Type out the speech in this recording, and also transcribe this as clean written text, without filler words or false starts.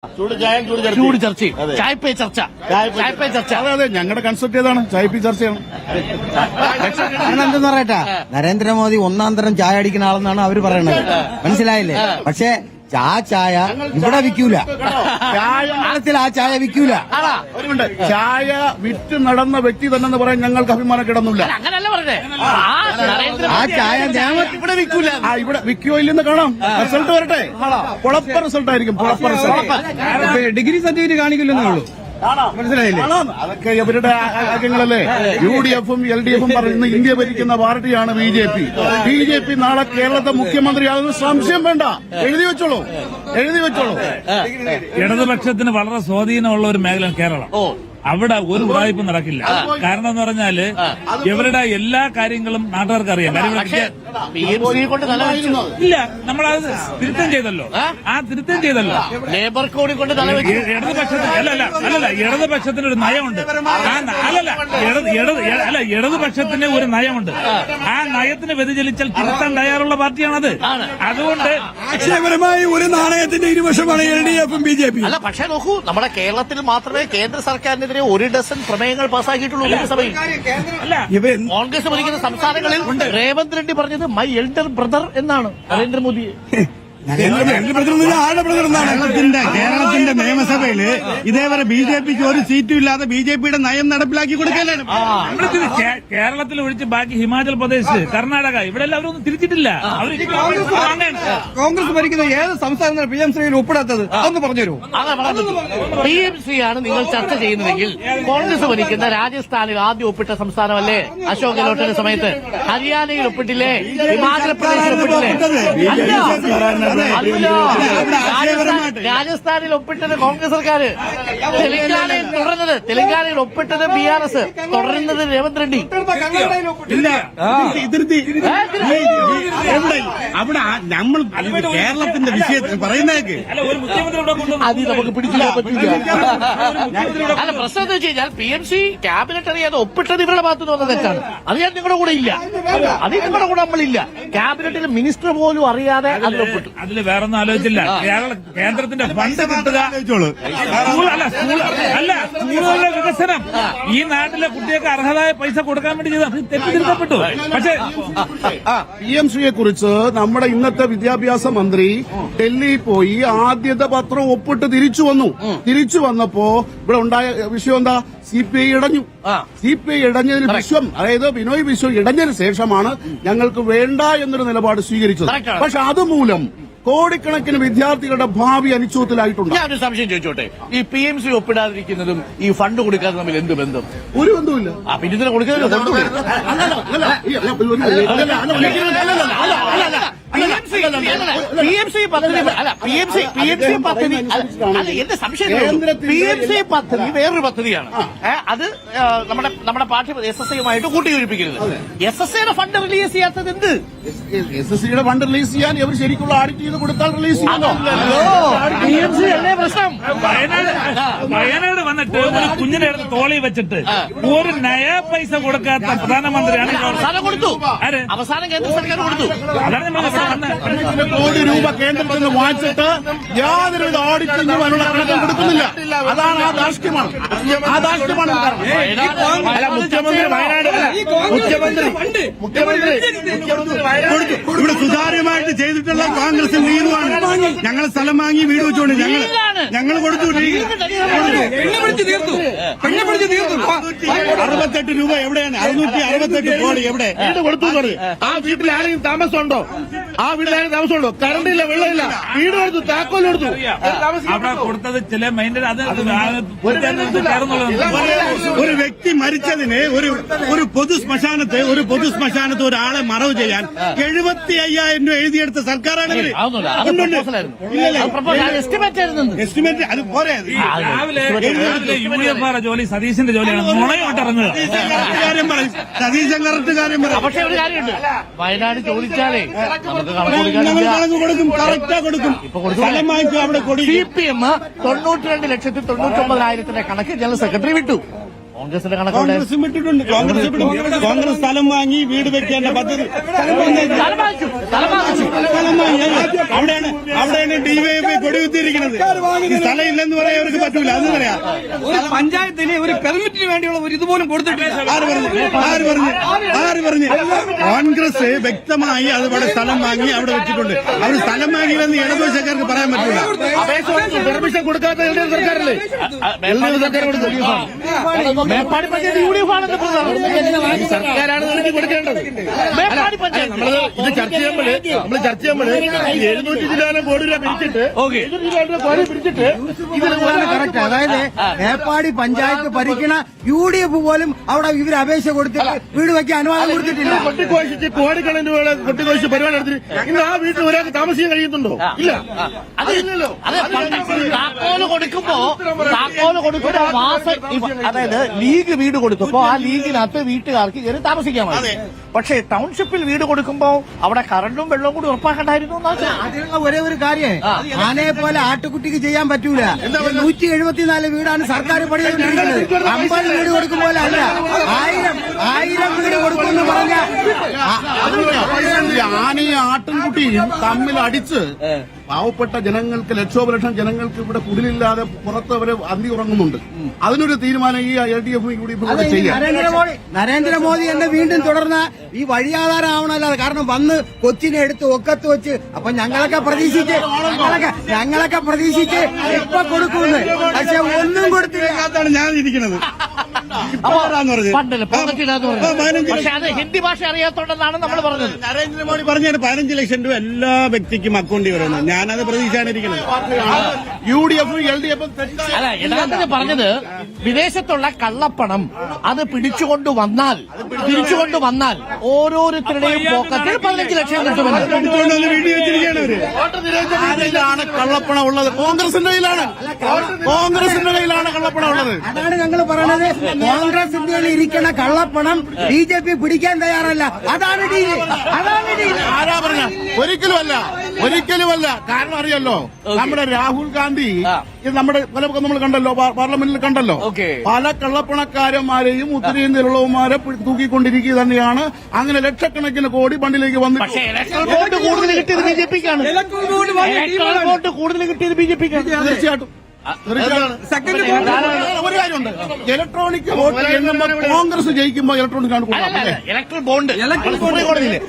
ചൂട് ചർച്ച ചായ പേ ചർച്ച അതെ ഞങ്ങളുടെ കൺസെപ്റ്റ് ഏതാണ് ചായ പി ചർച്ചയാണ്. എന്തെന്ന് പറയട്ടെ, നരേന്ദ്രമോദി ഒന്നാം തരം ചായ അടിക്കുന്ന ആളെന്നാണ് അവര് പറയണത്. മനസ്സിലായില്ലേ? പക്ഷെ ചായ ഇവിടെ വിൽക്കൂല, കേരളത്തിൽ ആ ചായ വിൽക്കൂല. ചായ വിറ്റ് നടന്ന വ്യക്തി തന്നെ പറയാൻ ഞങ്ങൾക്ക് അഭിമാനം കിടന്നില്ല. അങ്ങനല്ല പറഞ്ഞേ, ആ ചായ ഇവിടെ വിൽക്കൂല. ഇവിടെ വിൽക്കുകയോ ഇല്ലെന്ന് കാണാം. റിസൾട്ട് വരട്ടെ, കുഴപ്പ റിസൾട്ട് ആയിരിക്കും. ഡിഗ്രി സർട്ടിഫിക്കറ്റ് കാണിക്കില്ലെന്നേ ഉള്ളൂ. മനസ്സിലായില്ലേ? അതൊക്കെ ഇവരുടെ ആഗ്രഹങ്ങളല്ലേ. UDF-ഉം LDF-ഉം പറയുന്ന ഇന്ത്യ ഭരിക്കുന്ന പാർട്ടിയാണ് BJP. നാളെ കേരളത്തെ മുഖ്യമന്ത്രിയാകുന്ന സംശയം വേണ്ട. എഴുതി വെച്ചോളൂ. ഇടതുപക്ഷത്തിന് വളരെ സ്വാധീനമുള്ള ഒരു മേഖല കേരളം. അവിടെ ഒരു ഉടായ്പ നടക്കില്ല. കാരണം എന്ന് പറഞ്ഞാല് ഇവരുടെ എല്ലാ കാര്യങ്ങളും നാട്ടുകാർക്ക് അറിയാം. ഇല്ല, നമ്മളത് തിരുത്തം ചെയ്തല്ലോ. ലേബർ കോഡ് കൊണ്ട് ഇടതുപക്ഷത്തിന് ഒരു നയമുണ്ട്. ഇടതുപക്ഷത്തിന് ഒരു നയമുണ്ട്. ആ നയത്തിന് വ്യതിചലിച്ചാൽ തിരുത്താൻ തയ്യാറുള്ള പാർട്ടിയാണത്. അതുകൊണ്ട് അക്ഷരപരമായി ഒരു നാണയത്തിന്റെ ഇരുവശമാണ് LDF-ഉം BJP. അല്ല, പക്ഷേ നോക്കൂ, നമ്മുടെ കേരളത്തിൽ മാത്രമേ കേന്ദ്ര സർക്കാരിനെതിരെ 1 ഡസൻ പ്രമേയങ്ങൾ പാസ്സാക്കിയിട്ടുള്ളൂ നിയമസഭയിൽ. കോൺഗ്രസ് ഭരിക്കുന്ന സംസ്ഥാനങ്ങളിൽ രേവന്ത് റെഡ്ഡി പറഞ്ഞത് മൈ എൽഡർ ബ്രദർ എന്നാണ് നരേന്ദ്രമോദിയെ. കേരളത്തിന്റെ നിയമസഭയിൽ ഇതേവരെ BJPക്ക് ഒരു സീറ്റും ഇല്ലാതെ BJPയുടെ നയം നടപ്പിലാക്കി കൊടുക്കലാണ്. കേരളത്തിൽ ഒഴിച്ച് ബാക്കി ഹിമാചൽ പ്രദേശ്, കർണാടക, ഇവിടെ എല്ലാം അവരൊന്നും തിരിച്ചിട്ടില്ല. കോൺഗ്രസ് ഭരിക്കുന്ന ഏത് സംസ്ഥാനത്താണ് PMCയിൽ ഒപ്പിടാത്തത്? അതൊന്ന് പറഞ്ഞുതരൂ. PMC ആണ് നിങ്ങൾ ചർച്ച ചെയ്യുന്നതെങ്കിൽ കോൺഗ്രസ് ഭരിക്കുന്ന രാജസ്ഥാനിൽ ആദ്യം ഒപ്പിട്ട സംസ്ഥാനമല്ലേ അശോക് ഗെഹ്ലോട്ടിന്റെ സമയത്ത്? ഹരിയാനയിൽ ഒപ്പിട്ടില്ലേ? ഹിമാചൽ പ്രദേശിൽ ഒപ്പിട്ടില്ലേ? രാജസ്ഥാനിൽ ഒപ്പിട്ടത് കോൺഗ്രസ് സർക്കാർ. തെലങ്കാനയിൽ ഒപ്പിട്ടത് BRS, തുടരുന്നത് രേവന്ത് റെഡ്ഡി. അവിടെ നമ്മൾ കേരളത്തിന്റെ വിഷയത്തിൽ പറയുന്നതൊക്കെ അത് നമുക്ക് പിടിച്ചില്ല പറ്റില്ല. അല്ല, പ്രശ്നം എന്താ വെച്ച് കഴിഞ്ഞാൽ PMC ക്യാബിനറ്റ് അറിയാതെ ഒപ്പിട്ടത് ഇവരുടെ ഭാഗത്ത് നിന്ന് വന്ന തെറ്റാണ്. അത് ഞാൻ നിങ്ങളുടെ കൂടെ ഇല്ല, അത് നിങ്ങളുടെ കൂടെ നമ്മളില്ല. ക്യാബിനറ്റിൽ മിനിസ്റ്റർ പോലും അറിയാതെ അതിലൊപ്പിട്ടു. അതില് വേറൊന്നും ആലോചിച്ചില്ല. കേന്ദ്രത്തിന്റെ ഫണ്ട് കിട്ടുക, സ്കൂളുകളുടെ വികസനം, ഈ നാട്ടിലെ കുട്ടികൾക്ക് അർഹതായ പൈസ കൊടുക്കാൻ വേണ്ടി ചെയ്ത് തെറ്റിദ്ധരിക്കപ്പെട്ടു. പക്ഷേ PMCയെ കുറിച്ച് നമ്മുടെ ഇന്നത്തെ വിദ്യാഭ്യാസ മന്ത്രി ഡൽഹിയിൽ പോയി ആദ്യത്തെ പത്രം ഒപ്പിട്ട് തിരിച്ചു വന്നപ്പോ ഇവിടെ ഉണ്ടായ വിഷയം എന്താ? CPI ഇടഞ്ഞു. CPI ഇടഞ്ഞതിന് വിശ്വം, അതായത് ബിനോയ് വിശ്വം ഇടഞ്ഞതിന് ശേഷമാണ് ഞങ്ങൾക്ക് വേണ്ട എന്നൊരു നിലപാട് സ്വീകരിച്ചത്. പക്ഷെ അതുമൂലം കോടിക്കണക്കിന് വിദ്യാർത്ഥികളുടെ ഭാവി അനിശ്ചിതത്തിലായിട്ടുണ്ട്. ഞാനൊരു സംശയം ചോദിച്ചോട്ടെ, ഈ PMC ഒപ്പിടാതിരിക്കുന്നതും ഈ ഫണ്ട് കൊടുക്കാതെ തമ്മിൽ എന്ത് ബന്ധം? ഒരു ബന്ധവുമില്ല. പിന്നെ ഇതിനെ കൊടുക്കുന്നത് PMC പദ്ധതി എന്റെ സംശയം PMC പദ്ധതി വേറൊരു പദ്ധതിയാണ്. അത് നമ്മുടെ പാഠ്യ SSAയുമായിട്ട് കൂട്ടിയോജിപ്പിക്കരുത്. SSAയുടെ ഫണ്ട് റിലീസ് ചെയ്യാത്തത് എന്ത്? SSAയുടെ ഫണ്ട് റിലീസ് ചെയ്യാൻ ഇവർ ശരിക്കുള്ള ഓഡിറ്റ് ചെയ്ത് കൊടുത്താൽ റിലീസ് ചെയ്യാമോ? PMC അല്ലേ പ്രശ്നം? വയനാട് വന്നിട്ട് ഒരു കുഞ്ഞിനെ എടുത്ത് തോളി വെച്ചിട്ട് ഒരു നയാ പൈസ കൊടുക്കാത്ത പ്രധാനമന്ത്രിയാണ്. അവസാനം കേന്ദ്ര സർക്കാർ കൊടുത്തു. കോടി രൂപ കേന്ദ്രത്തിൽ നിന്ന് വാങ്ങിച്ചിട്ട് യാതൊരുവിധ ഓഡിറ്റിംഗും അതിനുള്ള കണക്കും കൊടുക്കുന്നില്ല. അതാണ് ആ ധാർഷ്ട്യമാണ്. ഇവിടെ സുതാര്യമായിട്ട് ചെയ്തിട്ടുള്ള കോൺഗ്രസ് വീടുമാണ്. ഞങ്ങൾ സ്ഥലം വാങ്ങി വീട് വെച്ചുകൊണ്ട് ഞങ്ങൾ കൊടുത്തു. 68 രൂപ എവിടെയാണ്? 668 കോടി എവിടെ കൊടുത്തു? ആ വീട്ടിൽ ആരെങ്കിലും താമസമുണ്ടോ? കറണ്ടില്ല, വെള്ളമില്ല, വീട് കൊടുത്തു, താക്കോൽ കൊടുത്തു. അവിടെ കൊടുത്തത് ചില മൈൻഡ് ഒരു വ്യക്തി മരിച്ചതിന് ഒരു പൊതു ശ്മശാനത്ത് ഒരാളെ മറവ് ചെയ്യാൻ 75,000 രൂപ എഴുതിയെടുത്ത സർക്കാരാണ്. എസ്റ്റിമേറ്റ് അത് പോരെ. UDF ജോലി സതീശന്റെ ജോലിയാണ്. നുണയോട്ട് ഇറങ്ങുക. സതീശൻ കറക്റ്റ് കാര്യം പറയാം. പക്ഷെ ഒരു കാര്യമുണ്ട്, വയനാട് ചോദിച്ചാലേ കൊടുക്കും, കറക്റ്റാ കൊടുക്കും. സ്ഥലം വാങ്ങിക്കും, അവിടെ കൊടുക്കും. CPM 92,99,000 കണക്ക് ജനറൽ സെക്രട്ടറി വിട്ടു. കോൺഗ്രസിന്റെ കണക്കവിടെ കോൺഗ്രസും വിട്ടിട്ടുണ്ട്. കോൺഗ്രസ് സ്ഥലം വാങ്ങി വീട് വെക്കേണ്ട പദ്ധതി സ്ഥലം വാങ്ങി അവിടെയാണ് ഡിവൈഎഫ്ഐ കൊടികുത്തിയിരിക്കുന്നത്. സ്ഥലം ഇല്ലെന്ന് പറയാൻ അവർക്ക് പറ്റൂല. അതെന്ന് പറയാം. ഒരു പഞ്ചായത്തിന് ഒരു പെർമിറ്റിന് വേണ്ടിയുള്ള ഒരു ഇതുപോലും കൊടുത്തിട്ടില്ല. ആര് പറഞ്ഞു കോൺഗ്രസ് വ്യക്തമായി അതുപോലെ സ്ഥലം വാങ്ങി അവിടെ വെച്ചിട്ടുണ്ട്. അവർ സ്ഥലം വാങ്ങിയില്ലെന്ന് ഇടതുപക്ഷക്കാർക്ക് പറയാൻ പറ്റൂല. പെർമിഷൻ കൊടുക്കാത്ത LDF സർക്കാരല്ലേ? LDF സർക്കാർ കൊടുത്തു. മേപ്പാടി പഞ്ചായത്ത് UDF ആണെന്ന് ഈ സർക്കാരാണ് ഇതിന് കൊടുക്കേണ്ടത്. മേപ്പാടി പഞ്ചായത്ത് ഇത് ചർച്ച ചെയ്യുമ്പോൾ 700 ശതമാനം കോടി രൂപ പിരിച്ചിട്ട് 700 ശതമാനം കോടി പിരിച്ചിട്ട് കറക്റ്റ്. അതായത് മേപ്പാടി പഞ്ചായത്ത് ഭരിക്കണ UDF പോലും അവിടെ ഇവർ അപേക്ഷ കൊടുത്തിട്ട് വീട് വെക്കാൻ അനുവാദം കൊടുത്തിട്ടില്ല. കൊട്ടിക്കോശിച്ച് കോടിക്കണക്കിന് രൂപ കൊട്ടിക്കോശിച്ച് പരിപാടി നടത്തി ഇന്ന് ആ വീട്ടിൽ ഒരാൾക്ക് താമസിക്കാൻ കഴിയുന്നുണ്ടോ? ഇല്ല. അതില്ലല്ലോ. താക്കോല് കൊടുക്കുമ്പോ അതായത് ലീഗ് വീട് കൊടുത്തപ്പോ ആ ലീഗിനകത്ത് വീട്ടുകാർക്ക് കയറി താമസിക്കാമോ? പക്ഷേ ടൗൺഷിപ്പിൽ വീട് കൊടുക്കുമ്പോ അവിടെ കറണ്ടും വെള്ളവും കൂടി ഉറപ്പാക്കണ്ടായിരുന്നു. അതിനുള്ള ഒരേ ഒരു കാര്യം ആനയെ പോലെ ആട്ടുകുട്ടിക്ക് ചെയ്യാൻ പറ്റൂല. 174 വീടാണ് സർക്കാർ പണിതുകൊണ്ടിരിക്കുന്നത്. 50 വീട് കൊടുക്കും പോലെ അല്ല. 1000 വീട് കൊടുക്കുമെന്ന് പറഞ്ഞ ആനയും ആട്ടിൻകുട്ടിയും തമ്മിൽ അടിച്ച് പാവപ്പെട്ട ജനങ്ങൾക്ക് ലക്ഷോപലക്ഷം ജനങ്ങൾക്ക് ഇവിടെ കുടിലില്ലാതെ പുറത്ത് അവര് അന്തി ഉറങ്ങുന്നുണ്ട്. അതിനൊരു തീരുമാനം ഈ LDF UDF കൂടെ ചെയ്യാം. നരേന്ദ്രമോദി എന്നെ വീണ്ടും തുടർന്ന ഈ വഴിയാധാരം ആവണല്ലോ. കാരണം വന്ന് കൊച്ചിനെ എടുത്ത് ഒക്കത്ത് വെച്ച് അപ്പൊ ഞങ്ങളൊക്കെ പ്രതീക്ഷിച്ച് ഇപ്പൊ കൊടുക്കുന്നു. പക്ഷെ ഒന്നും കൊടുത്തില്ല. അതാണ് ഞാൻ ഇരിക്കുന്നത്. പണ്ടല്ലേ പോകത്തില്ലാന്ന് പറഞ്ഞു. പക്ഷെ അത് ഹിന്ദി ഭാഷ അറിയാത്തോണ്ടെന്നാണ് നമ്മൾ പറഞ്ഞത്. നരേന്ദ്രമോദി പറഞ്ഞാണ് 15 ലക്ഷം രൂപ എല്ലാ വ്യക്തിക്കും അക്കൗണ്ടിൽ വരുന്നത്. ഞാനത് പ്രതീക്ഷയാണ് ഇരിക്കുന്നത്. UDF LDF അല്ല യഥാർത്ഥത്തിൽ പറഞ്ഞത് വിദേശത്തുള്ള കള്ളപ്പണം അത് തിരിച്ചുകൊണ്ട് വന്നാൽ ഓരോരുത്തരുടെയും പോക്കറ്റിൽ 15 ലക്ഷം കിട്ടുമെന്ന്. വീട്ടിൽ വെച്ചിരിക്കുകയാണ് അവര്. ആരിലാണ് കള്ളപ്പണം ഉള്ളത്? കോൺഗ്രസിന്റെ കയ്യിലാണ് കള്ളപ്പണം ഉള്ളത്. അതാണ് ഞങ്ങൾ പറയുന്നത്. കോൺഗ്രസിന്റെ ഇരിക്കണ കള്ളപ്പണം BJP പിടിക്കാൻ തയ്യാറല്ല. അതാണ് ഡീല്. ആരാ പറഞ്ഞ? ഒരിക്കലുമല്ല. കാരണം അറിയല്ലോ, നമ്മുടെ രാഹുൽ ഗാന്ധി ഇത് നമ്മുടെ പലപ്പൊക്കെ നമ്മൾ കണ്ടല്ലോ, പാർലമെന്റിൽ കണ്ടല്ലോ, പല കള്ളപ്പണക്കാരന്മാരെയും ഉത്തരേന്ത്യയിലുള്ളവന്മാരെ തൂക്കിക്കൊണ്ടിരിക്കുക തന്നെയാണ്. അങ്ങനെ ലക്ഷക്കണക്കിന് കോടി ഫണ്ടിലേക്ക് വന്നു. പക്ഷേ ഇലക്ട്രൽ ബോണ്ട് കൂടുതൽ കിട്ടിയത് BJPക്കാണ്. തീർച്ചയായിട്ടും ഒരു കാര്യമുണ്ട്. ഇലക്ട്രോണിക് വോട്ട് എണ്ണുമ്പോൾ കോൺഗ്രസ് ജയിക്കുമ്പോൾ ഇലക്ട്രോണിക് ആണ്. ഇലക്ട്രൽ ബോണ്ട് സുപ്രീം കോടതിയില്